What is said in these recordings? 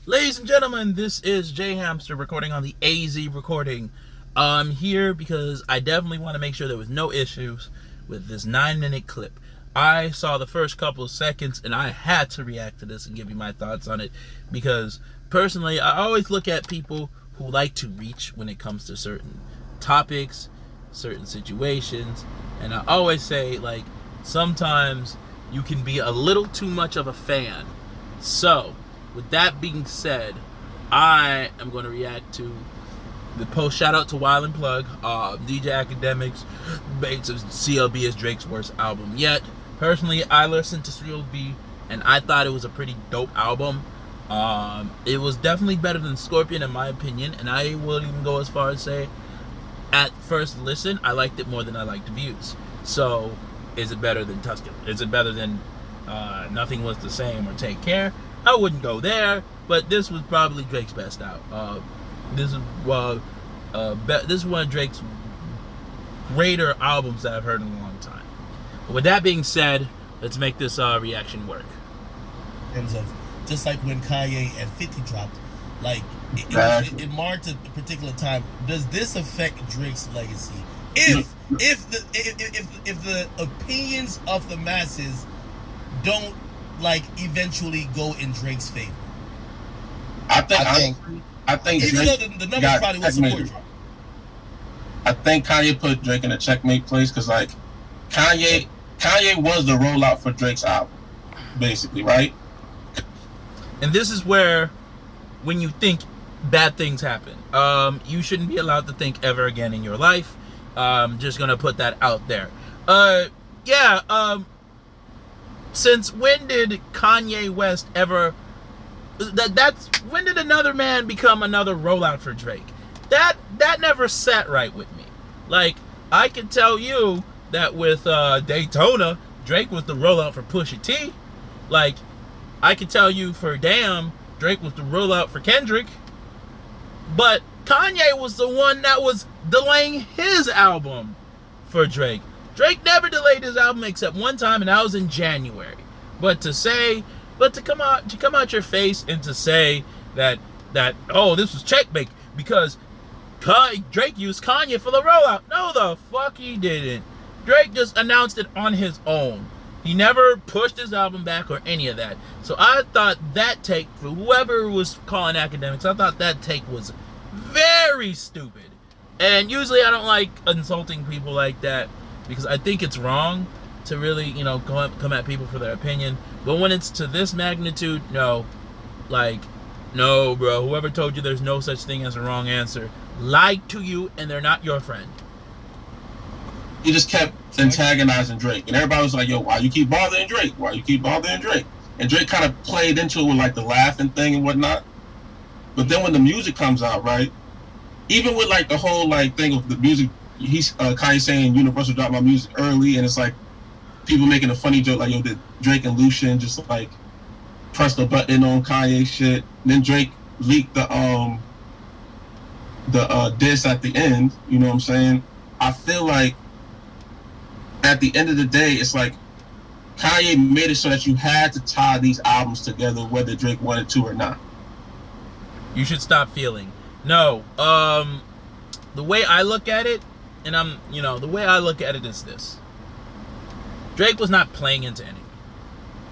Ladies and gentlemen, this is J Hamster recording on the AZ recording. I'm here because I definitely want to make sure there was no issues with this 9-minute clip. I saw the first couple of seconds and I had to react to this and give you my thoughts on it because personally, I always look at people who like to reach when it comes to certain topics, certain situations, and I always say, like, sometimes you can be a little too much of a fan. So, with that being said, I am going to react to the post. Shout out to Wild and Plug, DJ Academics, Bates of CLB is Drake's worst album yet. Personally, I listened to CLB and I thought it was a pretty dope album. It was definitely better than Scorpion in my opinion, and I will even go as far as say, at first listen, I liked it more than I liked Views. So, is it better than Tuscan? Is it better than Nothing Was the Same or Take Care? I wouldn't go there, but this was probably Drake's best out. This is one of Drake's greater albums that I've heard in a long time. But with that being said, let's make this reaction work. In terms of just like when Kanye and 50 dropped, like it marked a particular time. Does this affect Drake's legacy? If the opinions of the masses don't eventually go in Drake's favor. I think even Drake though the numbers probably will support Drake. I think Kanye put Drake in a checkmate place because Kanye was the rollout for Drake's album, basically, right? And this is where, when you think bad things happen, you shouldn't be allowed to think ever again in your life. Just gonna put that out there. Since when did Kanye West ever? When did another man become another rollout for Drake? That never sat right with me. Like, I can tell you that with Daytona, Drake was the rollout for Pusha T. Like, I can tell you for Damn, Drake was the rollout for Kendrick. But Kanye was the one that was delaying his album for Drake. Drake never delayed his album except one time, and that was in January. But to come out your face and to say that this was checkmate because Drake used Kanye for the rollout. No, the fuck he didn't. Drake just announced it on his own. He never pushed his album back or any of that. So I thought that take, for whoever was calling Academics, I thought that take was very stupid. And usually I don't like insulting people like that because I think it's wrong to really, come at people for their opinion. But when it's to this magnitude, no, bro. Whoever told you there's no such thing as a wrong answer lied to you, and they're not your friend. He just kept antagonizing Drake, and everybody was like, "Yo, why you keep bothering Drake? Why you keep bothering Drake?" And Drake kind of played into it with the laughing thing and whatnot. But then when the music comes out, right? Even with the whole thing of the music, he's Kanye saying Universal dropped my music early, and it's people making a funny joke yo, did Drake and Lucian just press the button on Kanye shit? And then Drake leaked the diss at the end. You know what I'm saying? I feel like at the end of the day, it's Kanye made it so that you had to tie these albums together, whether Drake wanted to or not. You should stop feeling. No, the way I look at it, and the way I look at it is this. Drake was not playing into anything.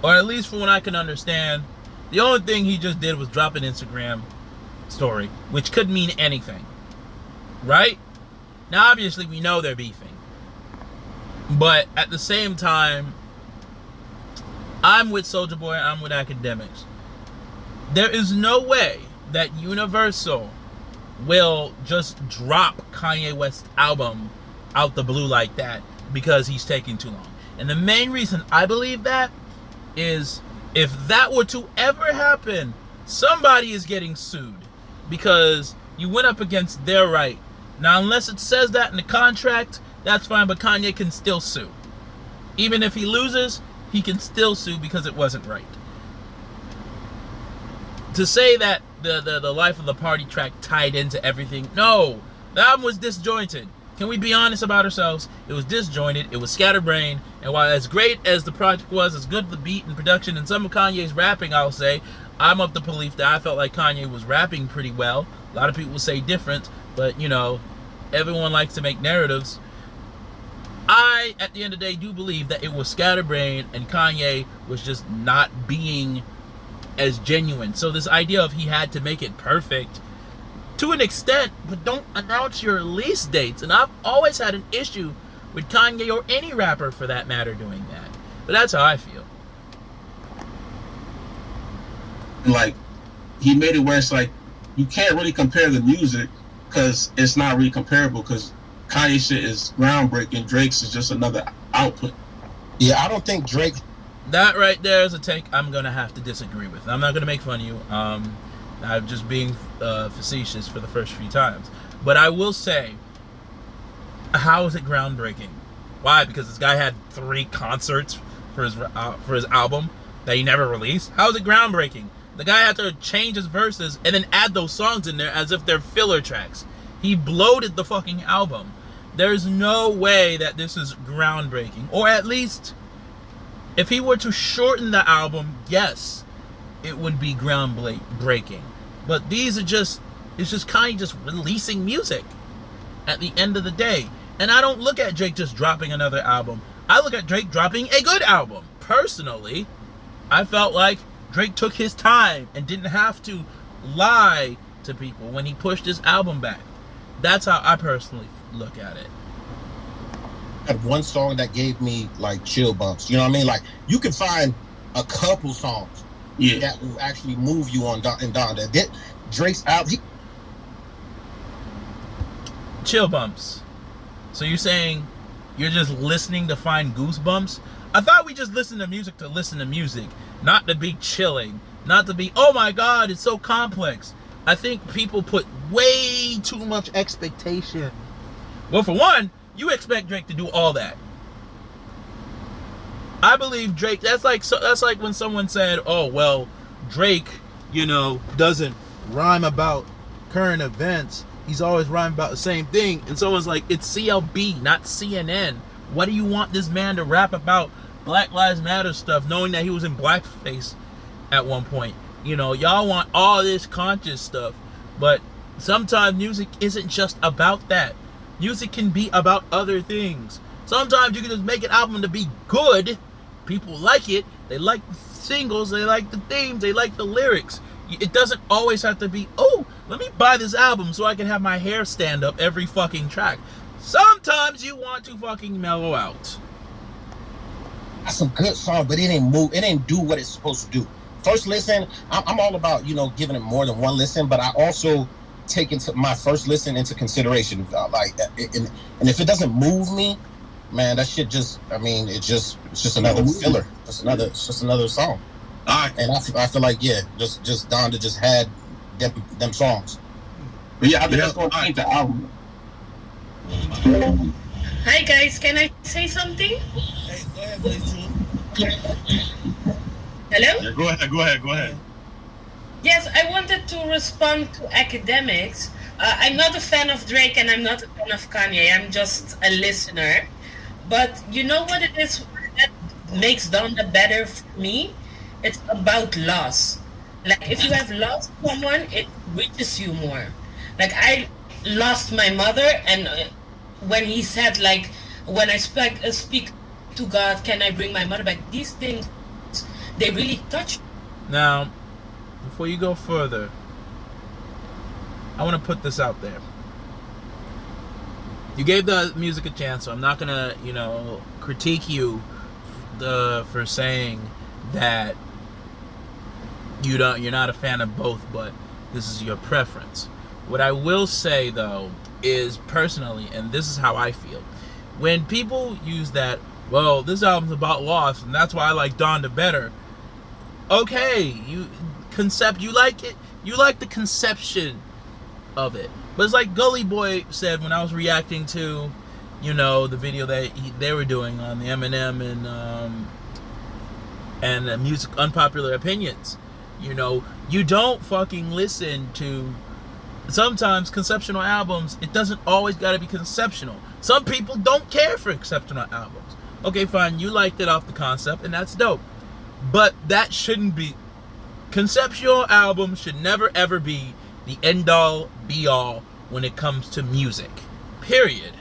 Or at least from what I can understand, the only thing he just did was drop an Instagram story, which could mean anything. Right? Now, obviously, we know they're beefing. But at the same time, I'm with Soulja Boy, I'm with Academics. There is no way that Universal will just drop Kanye West's album out the blue like that because he's taking too long. And the main reason I believe that is if that were to ever happen, somebody is getting sued because you went up against their right. Now, unless it says that in the contract, that's fine, but Kanye can still sue. Even if he loses, he can still sue because it wasn't right. To say that the Life of the Party track tied into everything, no, the album was disjointed. Can we be honest about ourselves? It was disjointed, it was scatterbrained, and while as great as the project was, as good the beat and production, and some of Kanye's rapping, I'll say, I'm of the belief that I felt like Kanye was rapping pretty well. A lot of people say different, but you know, everyone likes to make narratives. I, at the end of the day, do believe that it was scatterbrained and Kanye was just not being as genuine. So this idea of he had to make it perfect, to an extent, but don't announce your release dates. And I've always had an issue with Kanye, or any rapper for that matter, doing that. But that's how I feel. Like, he made it where it's like you can't really compare the music because it's not really comparable, because Kanye shit is groundbreaking, Drake's is just another output. Yeah, I don't think Drake. That right there is a take I'm gonna have to disagree with. I'm not gonna make fun of you. I'm just being facetious for the first few times. But I will say, how is it groundbreaking? Why? Because this guy had 3 concerts for his album that he never released. How is it groundbreaking? The guy had to change his verses and then add those songs in there as if they're filler tracks. He bloated the fucking album. There's no way that this is groundbreaking. Or at least, if he were to shorten the album, yes, it would be groundbreaking. But these are just, it's just kind of just releasing music at the end of the day. And I don't look at Drake just dropping another album. I look at Drake dropping a good album. Personally, I felt like Drake took his time and didn't have to lie to people when he pushed his album back. That's how I personally look at it. I had one song that gave me like chill bumps. You know what I mean? Like, you can find a couple songs that will actually move you on and down. That Drake's album. Chill bumps. So you're saying you're just listening to find goosebumps? I thought we just listened to music to listen to music, not to be chilling, not to be, oh my God, it's so complex. I think people put way too much expectation. Well, for one, you expect Drake to do all that. I believe Drake, that's like when someone said, oh, well, Drake, doesn't rhyme about current events. He's always rhyming about the same thing. And someone's like, it's CLB, not CNN. What do you want this man to rap about Black Lives Matter stuff, knowing that he was in blackface at one point? Y'all want all this conscious stuff. But sometimes music isn't just about that. Music can be about other things. Sometimes you can just make an album to be good. People like it. They like the singles. They like the themes. They like the lyrics. It doesn't always have to be, oh, let me buy this album so I can have my hair stand up every fucking track. Sometimes you want to fucking mellow out. That's some good song, but it ain't move. It ain't do what it's supposed to do. First listen, I'm all about giving it more than one listen, but I also take into my first listen into consideration. And if it doesn't move me, man, that shit just, it's just another filler. It's just another song. And I feel like just Donda just had them songs. But yeah, I think that's gonna change the album. Hi guys, can I say something? Hey, go ahead, please, Hello? Yeah, go ahead. Yes, I wanted to respond to academics. I'm not a fan of Drake and I'm not a fan of Kanye. I'm just a listener. But you know what it is that makes Donda better for me? It's about loss. Like, if you have lost someone, it reaches you more. Like, I lost my mother, and when he said, like, when I speak to God, can I bring my mother back? These things, they really touch. Now, before you go further, I want to put this out there. You gave the music a chance, so I'm not gonna, critique you for saying that you're not a fan of both, but this is your preference. What I will say though is, personally, and this is how I feel, when people use that, well, this album's about loss and that's why I like Donda better. Okay, you like it, you like the conception of it. But it's like Gully Boy said when I was reacting to, the video that they were doing on the Eminem and the music unpopular opinions. You don't fucking listen to, sometimes conceptual albums, it doesn't always gotta be conceptual. Some people don't care for conceptual albums. Okay, fine, you liked it off the concept, and that's dope. But that shouldn't be conceptual albums should never ever be the end all be all when it comes to music. Period.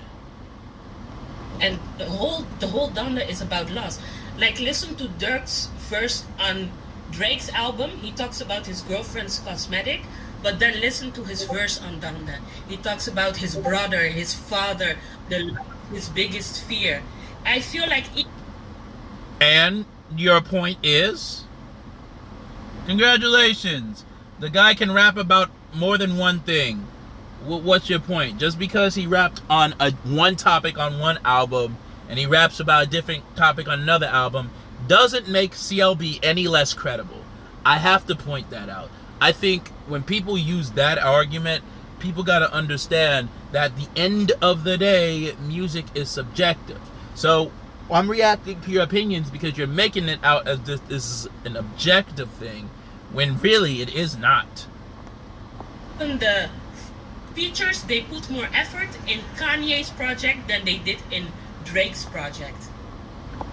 And the whole Donda is about loss. Like, listen to Dirk's verse on Drake's album. He talks about his girlfriend's cosmetic, but then listen to his verse on Donda. He talks about his brother, his father, his biggest fear. I feel like. And your point is? Congratulations. The guy can rap about more than one thing. What's your point? Just because he rapped on one topic on one album and he raps about a different topic on another album doesn't make CLB any less credible. I have to point that out. I think when people use that argument, people got to understand that at the end of the day, music is subjective. So I'm reacting to your opinions because you're making it out as this is an objective thing, when really it is not. And the features, they put more effort in Kanye's project than they did in Drake's project.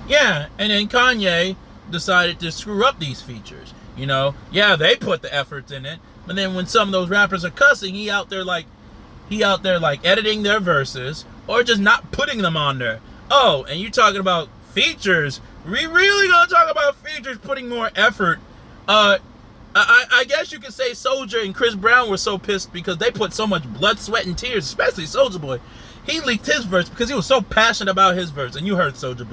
Yeah, and then Kanye decided to screw up these features. You know, yeah, they put the efforts in it, but then when some of those rappers are cussing, he out there like editing their verses or just not putting them on there. Oh, and you talking about features? We really gonna talk about features putting more effort? I guess you could say Soulja and Chris Brown were so pissed because they put so much blood, sweat, and tears, especially Soulja Boy. He leaked his verse because he was so passionate about his verse, and you heard Soulja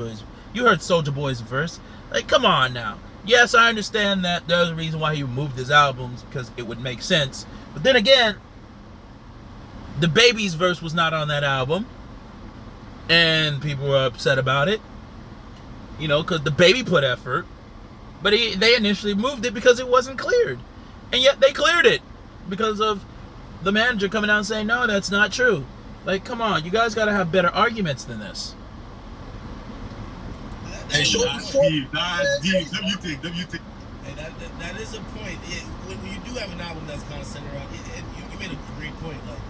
Boy's verse. Like, come on now. Yes, I understand that there's a reason why he removed his albums because it would make sense. But then again, the Baby's verse was not on that album, and people were upset about it. You know, because the Baby put effort. But they initially moved it because it wasn't cleared. And yet they cleared it because of the manager coming out and saying, no, that's not true. Like, come on, you guys got to have better arguments than this. Hey, Deep. WT. Hey, that is a point. When you do have an album that's kind of centered around, you made a great point. Like,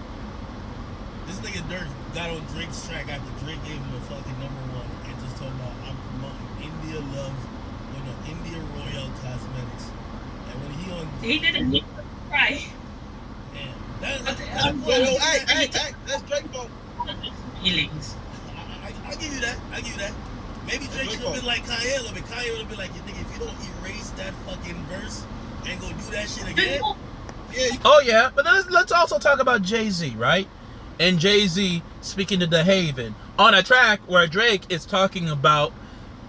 this nigga Dirk got on Drake's track after Drake gave him a fucking #1 and just talking about, I'm promoting India Love, India Royale Cosmetics. And when he didn't cry. That's Drake's fault. Feelings. I give you that. Maybe Drake should have been like Kanye a little bit. Kanye would have been like, you think if you don't erase that fucking verse and go do that shit again? Oh yeah, but let's also talk about Jay-Z, right? And Jay-Z speaking to The Haven on a track where Drake is talking about,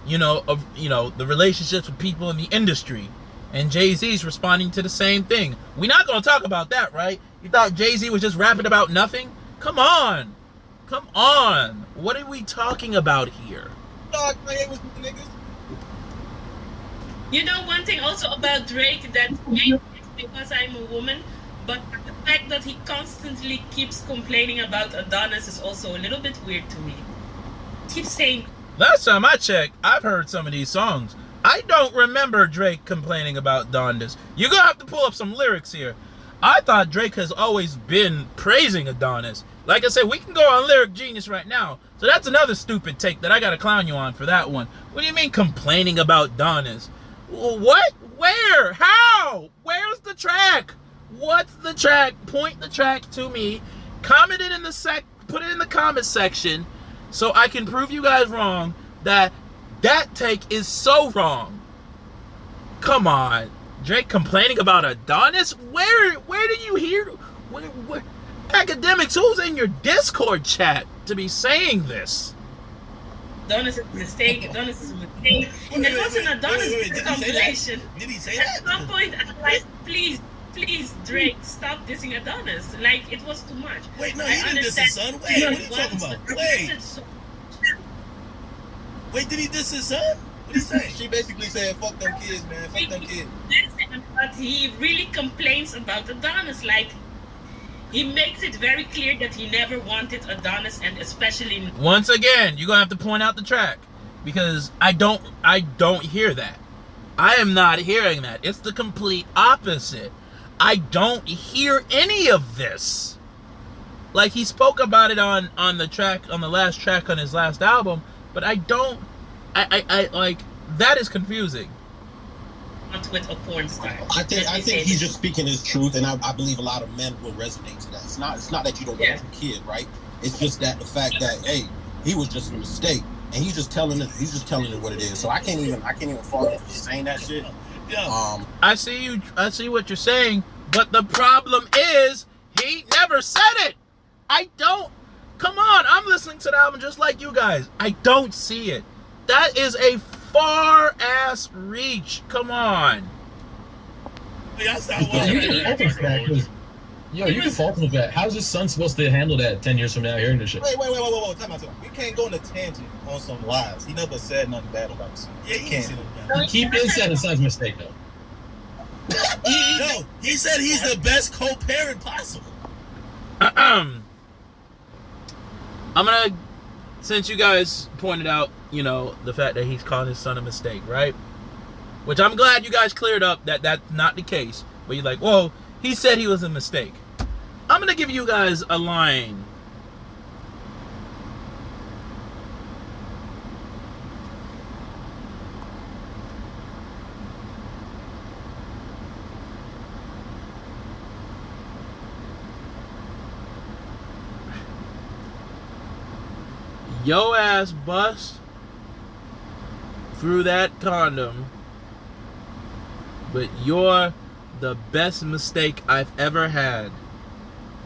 the relationships with people in the industry, and Jay-Z's responding to the same thing. We're not gonna talk about that, right? You thought Jay-Z was just rapping about nothing? Come on, what are we talking about here? You know, one thing also about Drake that maybe it's because I'm a woman, but the fact that he constantly keeps complaining about Adonis is also a little bit weird to me. Keeps saying. Last time I checked, I've heard some of these songs. I don't remember Drake complaining about Dondas. You're gonna have to pull up some lyrics here. I thought Drake has always been praising Adonis. Like I said, we can go on Lyric Genius right now. So that's another stupid take that I gotta clown you on for that one. What do you mean complaining about Adonis? What? Where? How? Where's the track? What's the track? Point the track to me. Comment it in put it in the comment section so I can prove you guys wrong that take is so wrong. Come on. Drake complaining about Adonis? Where did you hear? Where? Academics, who's in your Discord chat to be saying this? Adonis is a mistake. It wasn't Adonis compilation. Did he say that? At some point, I'm like, please, Drake, stop dissing Adonis. Like, it was too much. Wait, no, he didn't diss his son. Wait, what are you talking about? Wait, did he diss his son? What did he say? She basically said, fuck them kids, man. Fuck them kids. But he really complains about Adonis. Like, he makes it very clear that he never wanted Adonis, and especially. Once again, you're gonna have to point out the track because I don't hear that. I am not hearing that. It's the complete opposite. I don't hear any of this. Like, he spoke about it on the last track on his last album, but I like, that is confusing. not with a porn star. I think he's just speaking his truth, and I believe a lot of men will resonate to that. It's not that you don't want your kid, right? It's just that the fact that hey, he was just a mistake, and he's just telling it what it is. So I can't even fault him for saying that shit. Yeah. I see what you're saying, but the problem is he never said it. I don't. Come on, I'm listening to the album just like you guys. I don't see it. That is a far ass reach. Come on. That's not You what can fault him for that, 'cause- yo, you can fault him for that. How's his son supposed to handle that 10 years from now hearing this shit? Wait. Time out. We can't go on a tangent on some lies. He never said nothing bad about his son. Yeah, he can't. said it. He did say his son's mistake, though. No, he said he's the best co-parent possible. I'm gonna, since you guys pointed out, you know, the fact that he's calling his son a mistake, right? Which I'm glad you guys cleared up that that's not the case. But you're like, whoa, he said he was a mistake. I'm gonna give you guys a line. Yo ass bust through that condom, but you're the best mistake I've ever had.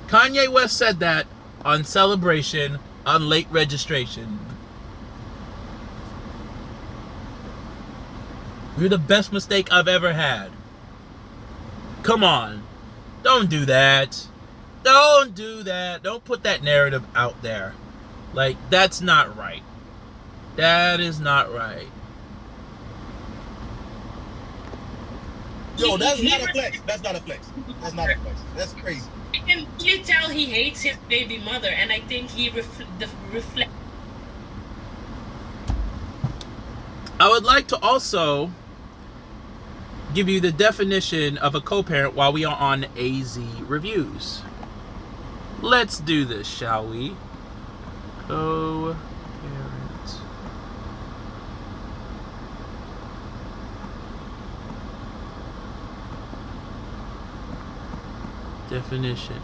Kanye West said that on Celebration on Late Registration. You're the best mistake I've ever had. Come on. Don't do that. Don't do that. Don't put that narrative out there. Like, that's not right. That is not right. Yo, that's not a flex. That's not a flex. That's crazy. I can really tell he hates his baby mother, and I think he reflects. I would like to also give you the definition of a co-parent while we are on AZ Reviews. Let's do this, shall we? Co-parent. Definition.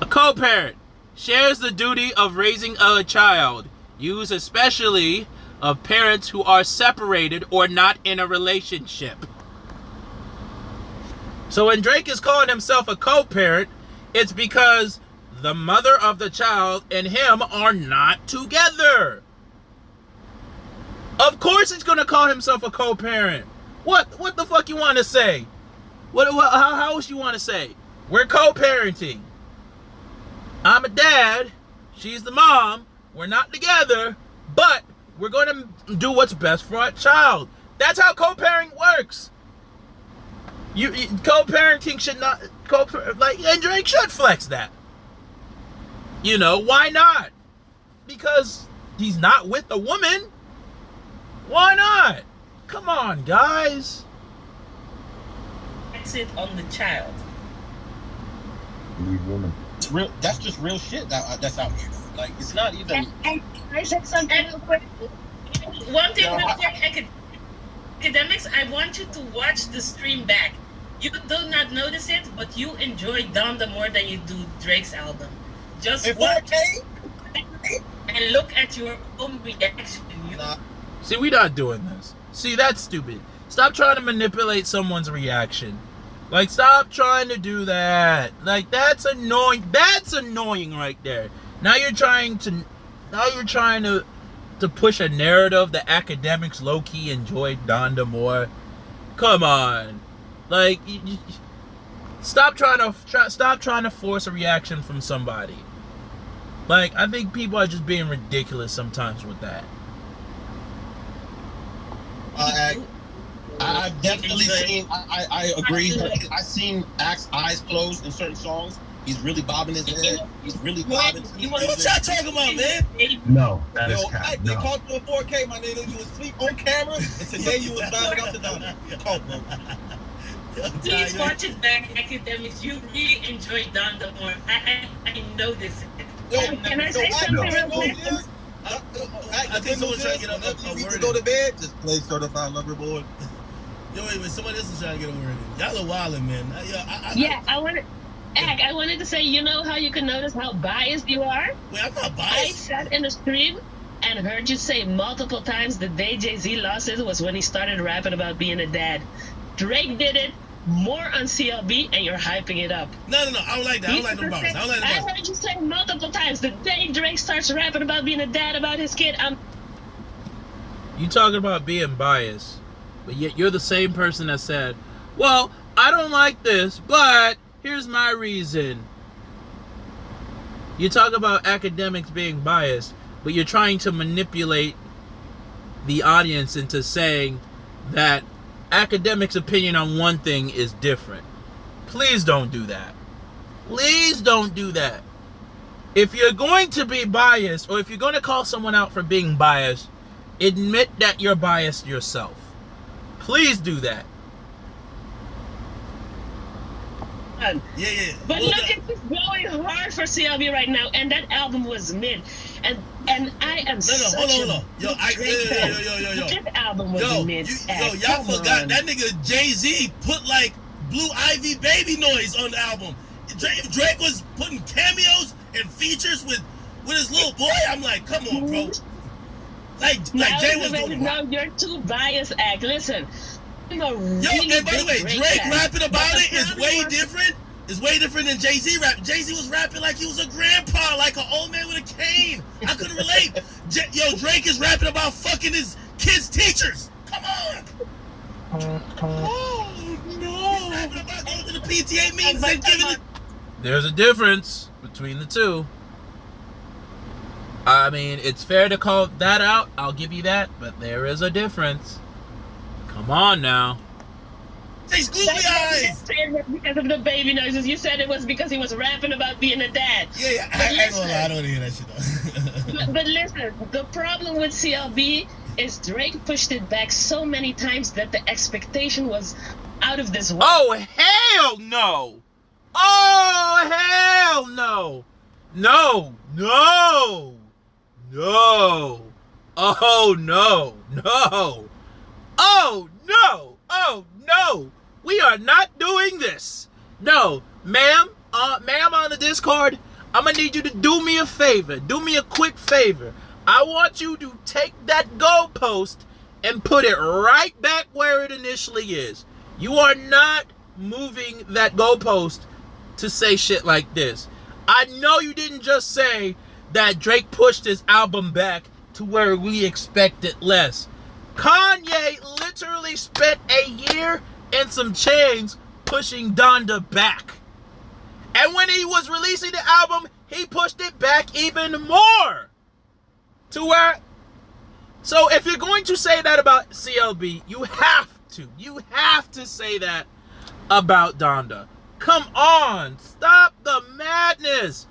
A co-parent shares the duty of raising a child, used especially of parents who are separated or not in a relationship. So when Drake is calling himself a co-parent, it's because the mother of the child and him are not together. Of course he's gonna call himself a co-parent. What the fuck you want to say? How else you want to say? We're co-parenting. I'm a dad, she's the mom, we're not together, but we're going to do what's best for our child. That's how co-parenting works. You co-parenting should not and Drake should flex that. You know, why not? Because he's not with a woman. Why not? Come on, guys. It on the child. Woman. It's real. That's just real shit. That's out here. Like, it's not even. And I said something real quick. One thing with academics, I want you to watch the stream back. You do not notice it, but you enjoy Donda more than you do Drake's album. Just watch and look at your own reaction. See, we not doing this. See, that's stupid. Stop trying to manipulate someone's reaction. Like, stop trying to do that. Like, that's annoying. That's annoying right there. Now you're trying to push a narrative that academics low-key enjoyed Donda more. Come on. Like, stop trying to force a reaction from somebody. Like, I think people are just being ridiculous sometimes with that. I've definitely seen. I agree. I've seen Axe eyes closed in certain songs. He's really bobbing his head. He's really bobbing. What y'all talking about, man? No, that is They no. caught you in 4K, my nigga. You was asleep on camera, and today you was vibing out to Donda. Caught, bro. Please watch it back, academics. You really enjoy Donda more. I know this. Yo, Can I say something real quick? I think someone's trying to get a you need word to go in. to bed. Just play Certified Lover Boy. Yo, wait, somebody else is trying to get over it. Y'all are wildin', man. I wanted to say, you know how you can notice how biased you are? Wait, I'm not I biased. sat in the stream and heard you say multiple times the day Jay-Z lost it was when he started rapping about being a dad. Drake did it more on CLB, and you're hyping it up. No. I don't like that. I don't like the bars. I heard you say multiple times the day Drake starts rapping about being a dad about his kid. You talking about being biased, but yet you're the same person that said, well, I don't like this, but here's my reason. You talk about academics being biased, but you're trying to manipulate the audience into saying that academics' opinion on one thing is different. Please don't do that. Please don't do that. If you're going to be biased, or if you're going to call someone out for being biased, admit that you're biased yourself. Please do that. Yeah. But look, it's going hard for CLB right now, and that album was mid. And I am hold on. Yo, This album was mid. Y'all forgot that nigga Jay-Z put like Blue Ivy Baby noise on the album. Drake was putting cameos and features with his little boy. I'm like, come on, bro. Like Jay was doing it. No, you're too biased, Act. Listen. And by the way, Drake rapping about it is way different. It's way different than Jay-Z rap. Jay-Z was rapping like he was a grandpa, like an old man with a cane. I couldn't relate. Drake is rapping about fucking his kids' teachers. Come on. Oh, no. He's rapping about going to the PTA meetings and giving it. There's a difference between the two. I mean, it's fair to call that out. I'll give you that. But there is a difference. Come on now. Say googly eyes. Because of the baby noises. You said it was because he was rapping about being a dad. Yeah. I ain't gonna lie. I don't hear that shit though. but listen, the problem with CLB is Drake pushed it back so many times that the expectation was out of this world. Oh, hell no. Oh, hell no. No. Oh, no. Oh, no. We are not doing this. No, ma'am on the Discord, I'm going to need you to do me a favor. Do me a quick favor. I want you to take that goalpost and put it right back where it initially is. You are not moving that goalpost to say shit like this. I know you didn't just say that Drake pushed his album back to where we expected less. Kanye literally spent a year and some change pushing Donda back. And when he was releasing the album, he pushed it back even more. To where... So if you're going to say that about CLB, you have to say that about Donda. Come on, stop the madness.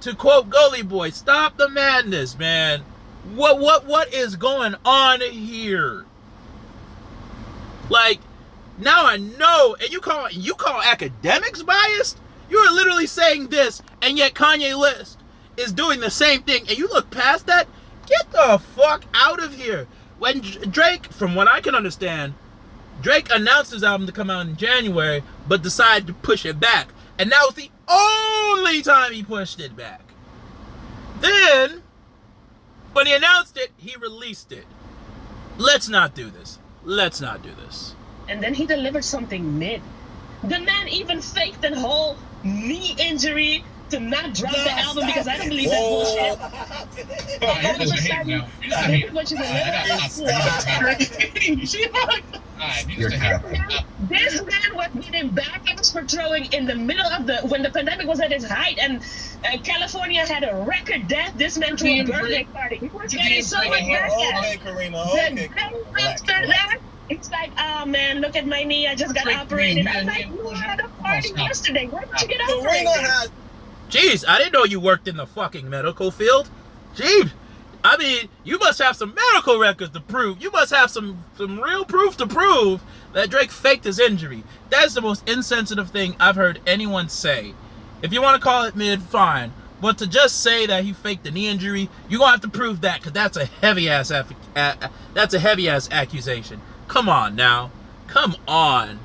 To quote Gully Boy, stop the madness, man. What is going on here? Like, now I know, and you call academics biased? You are literally saying this, and yet Kanye West is doing the same thing, and you look past that? Get the fuck out of here. When Drake, from what I can understand, Drake announced his album to come out in January, but decided to push it back. And that was the only time he pushed it back. Then, when he announced it, he released it. Let's not do this. And then he delivered something mid. The man even faked a whole knee injury to not drop the album because I don't believe that bullshit. You're just hating now. This man was getting backlash for throwing in the middle of when the pandemic was at its height and California had a record death. This man threw a birthday party. He was getting so much backlash. After that, it's like, oh man, look at my knee. I just got operated. I'm like, you had a party yesterday. Why did you get operated? Jeez, I didn't know you worked in the fucking medical field. Jeez. I mean, you must have some medical records to prove. You must have some real proof to prove that Drake faked his injury. That's the most insensitive thing I've heard anyone say. If you want to call it mid, fine. But to just say that he faked the knee injury, you're going to have to prove that, because that's a heavy-ass accusation. Come on now. Come on.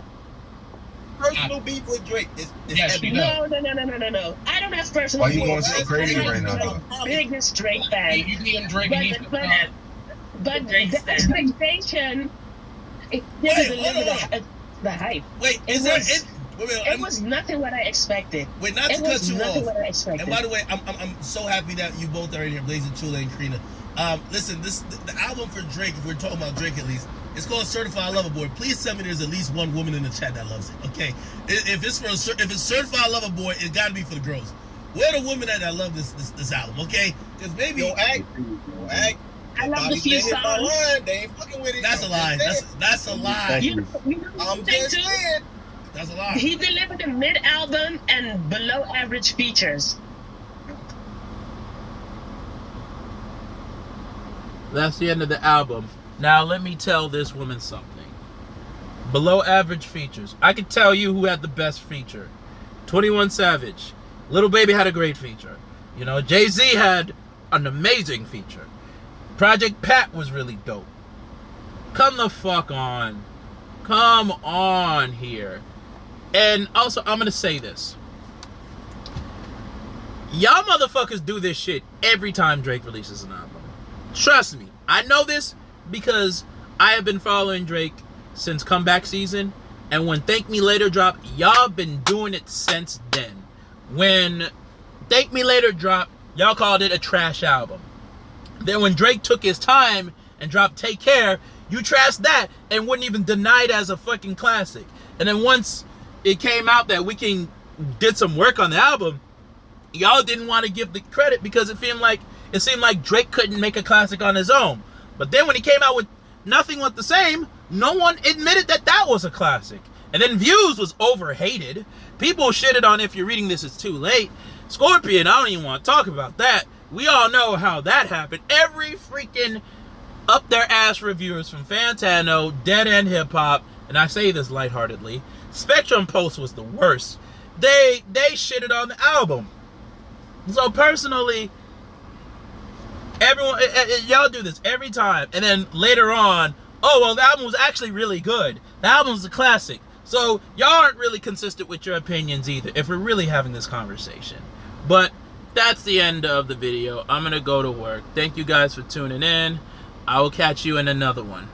Personal beef with Drake is Yes, heavy. you know. No. I don't have personal Why you beef. going so crazy I'm right now, the though? biggest Drake fan. You DM Drake and he's But Drake the stan. expectation, it didn't deliver the hype. Wait, It is there? was- It was nothing what I expected. Wait, not to It cut was you nothing off. what I expected. And by the way, I'm so happy that you both are in here, Blazing Chula and Karina. Listen, the album for Drake, if we're talking about Drake at least, it's called Certified Lover Boy. Please tell me there's at least one woman in the chat that loves it. Okay, if it's Certified Lover Boy, it got to be for the girls. Where are the women that love this album? Okay, because maybe Yo, act. I love the few songs. They ain't fucking with it. that's a lie. That's a lie. You know I'm one thing just too? saying. That's a lie. He delivered a mid-album and below-average features. That's the end of the album. Now let me tell this woman something. Below average features. I can tell you who had the best feature. 21 Savage. Lil Baby had a great feature. You know, Jay-Z had an amazing feature. Project Pat was really dope. Come the fuck on. Come on here. And also, I'm gonna say this. Y'all motherfuckers do this shit every time Drake releases an album. Trust me. I know this because I have been following Drake since comeback season. And when Thank Me Later dropped, y'all been doing it since then. When Thank Me Later dropped, y'all called it a trash album. Then when Drake took his time and dropped Take Care, you trashed that and wouldn't even deny it as a fucking classic. And then once it came out that Weeknd did some work on the album, y'all didn't want to give the credit because it seemed like Drake couldn't make a classic on his own. But then when he came out with Nothing Was the Same, no one admitted that was a classic. And then Views was overhated. People shitted on If You're Reading This It's Too Late. Scorpion, I don't even want to talk about that. We all know how that happened. Every freaking up their ass reviewers from Fantano, Dead End Hip Hop, and I say this lightheartedly, Spectrum Post was the worst. They shitted on the album. So personally, everyone, y'all do this every time, and then later on, oh well, the album was actually really good. The album's a classic. So y'all aren't really consistent with your opinions either, if we're really having this conversation. But that's the end of the video. I'm gonna go to work. Thank you guys for tuning in. I will catch you in another one.